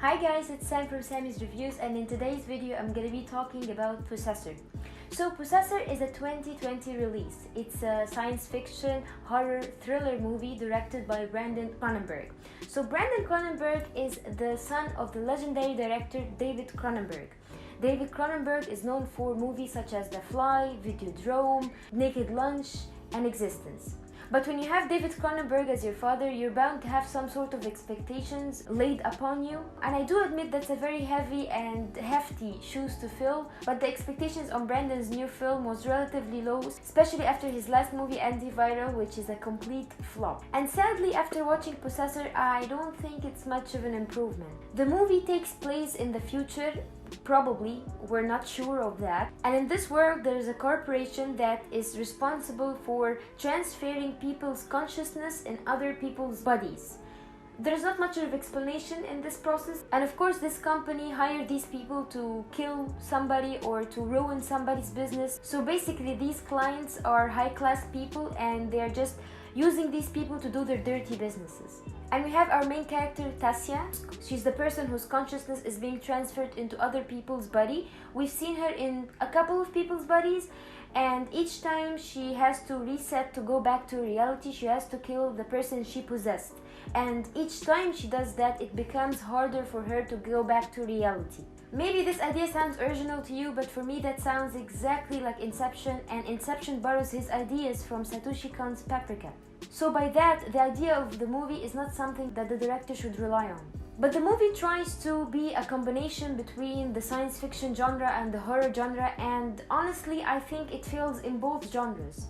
Hi guys, it's Sam from Sammy's Reviews, and in today's video I'm gonna be talking about Possessor. So Possessor is a 2020 release. It's a science fiction horror thriller movie directed by Brandon Cronenberg. So Brandon Cronenberg is the son of the legendary director David Cronenberg. David Cronenberg is known for movies such as The Fly, Videodrome, Naked Lunch, and Existenz. But when you have David Cronenberg as your father, you're bound to have some sort of expectations laid upon you. And I do admit that's a very heavy and hefty shoes to fill, but the expectations on Brandon's new film was relatively low, especially after his last movie Antiviral, which is a complete flop. And sadly, after watching Possessor, I don't think it's much of an improvement. The movie takes place in the future. Probably, we're not sure of that. And in this world, there is a corporation that is responsible for transferring people's consciousness in other people's bodies. There's not much of explanation in this process, and of course this company hired these people to kill somebody or to ruin somebody's business. So basically these clients are high-class people and they're just using these people to do their dirty businesses. And we have our main character, Tassia. She's the person whose consciousness is being transferred into other people's body. We've seen her in a couple of people's bodies, and each time she has to reset to go back to reality. She has to kill the person she possessed. And each time she does that, it becomes harder for her to go back to reality. Maybe this idea sounds original to you, but for me that sounds exactly like Inception, and Inception borrows his ideas from Satoshi Kon's Paprika. So by that, the idea of the movie is not something that the director should rely on. But the movie tries to be a combination between the science fiction genre and the horror genre, and honestly I think it fails in both genres.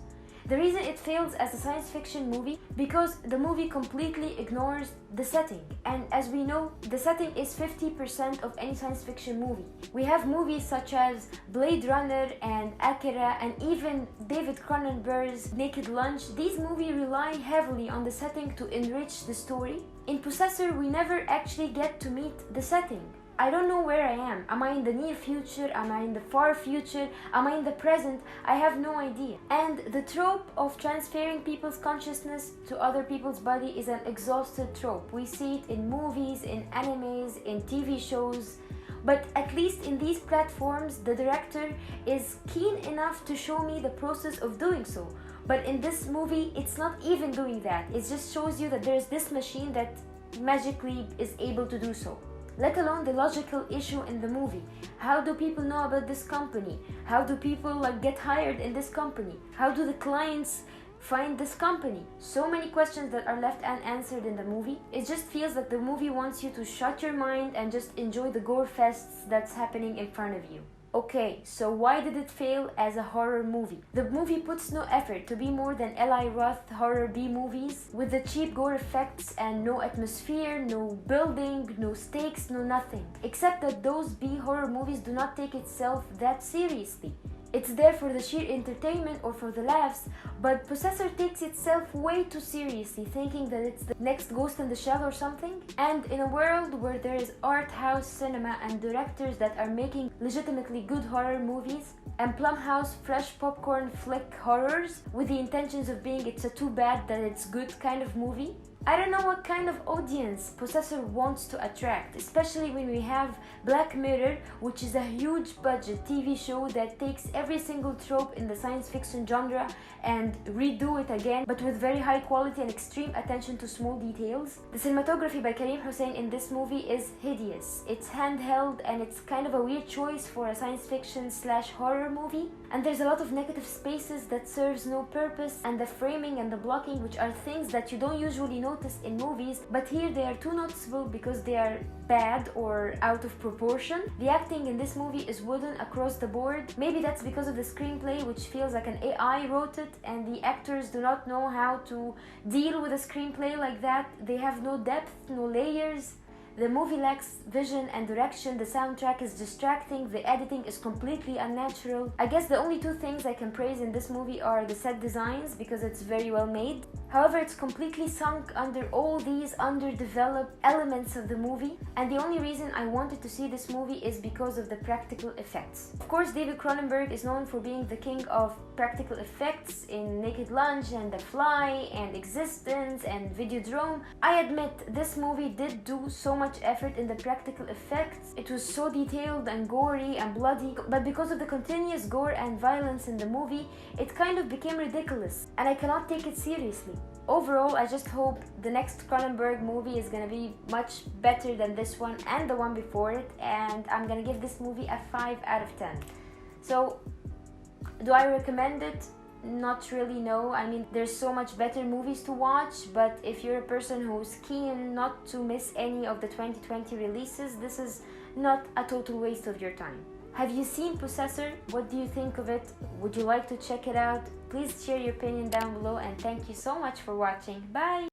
The reason it fails as a science fiction movie because the movie completely ignores the setting, and as we know, the setting is 50% of any science fiction movie. We have movies such as Blade Runner and Akira and even David Cronenberg's Naked Lunch. These movies rely heavily on the setting to enrich the story. In Possessor, we never actually get to meet the setting. I don't know where I am. Am I in the near future? Am I in the far future? Am I in the present? I have no idea. And the trope of transferring people's consciousness to other people's body is an exhausted trope. We see it in movies, in animes, in TV shows. But at least in these platforms, the director is keen enough to show me the process of doing so. But in this movie, it's not even doing that. It just shows you that there's this machine that magically is able to do so. Let alone the logical issue in the movie. How do people know about this company? How do people get hired in this company? How do the clients find this company? So many questions that are left unanswered in the movie. It just feels like the movie wants you to shut your mind and just enjoy the gore fests that's happening in front of you. Okay, so why did it fail as a horror movie? The movie puts no effort to be more than Eli Roth horror B movies with the cheap gore effects and no atmosphere, no building, no stakes, no nothing. Except that those B horror movies do not take itself that seriously. It's there for the sheer entertainment or for the laughs, but Possessor takes itself way too seriously, thinking that it's the next Ghost in the Shell or something. And in a world where there is art house cinema and directors that are making legitimately good horror movies, and Blumhouse fresh popcorn flick horrors with the intentions of being it's a too bad that it's good kind of movie, I don't know what kind of audience Possessor wants to attract, especially when we have Black Mirror, which is a huge budget TV show that takes every single trope in the science fiction genre and redo it again, but with very high quality and extreme attention to small details. The cinematography by Karim Hussein in this movie is hideous. It's handheld and it's kind of a weird choice for a science fiction / horror movie. And there's a lot of negative spaces that serves no purpose, and the framing and the blocking, which are things that you don't usually notice in movies, but here they are too noticeable because they are bad or out of proportion. The acting in this movie is wooden across the board. Maybe that's because of the screenplay, which feels like an AI wrote it, and the actors do not know how to deal with a screenplay like that. They have no depth, no layers. The movie lacks vision and direction, the soundtrack is distracting, the editing is completely unnatural. I guess the only two things I can praise in this movie are the set designs because it's very well made. However, it's completely sunk under all these underdeveloped elements of the movie, and the only reason I wanted to see this movie is because of the practical effects. Of course, David Cronenberg is known for being the king of practical effects in Naked Lunch and The Fly and Existenz and Videodrome. I admit this movie did do so much effort in the practical effects. It was so detailed and gory and bloody, but because of the continuous gore and violence in the movie, it kind of became ridiculous and I cannot take it seriously. Overall, I just hope the next Cronenberg movie is gonna be much better than this one and the one before it, and I'm gonna give this movie a 5 out of 10. So, do I recommend it? Not really, no. I mean, there's so much better movies to watch, but if you're a person who's keen not to miss any of the 2020 releases, this is not a total waste of your time. Have you seen Possessor? What do you think of it? Would you like to check it out? Please share your opinion down below, and thank you so much for watching. Bye!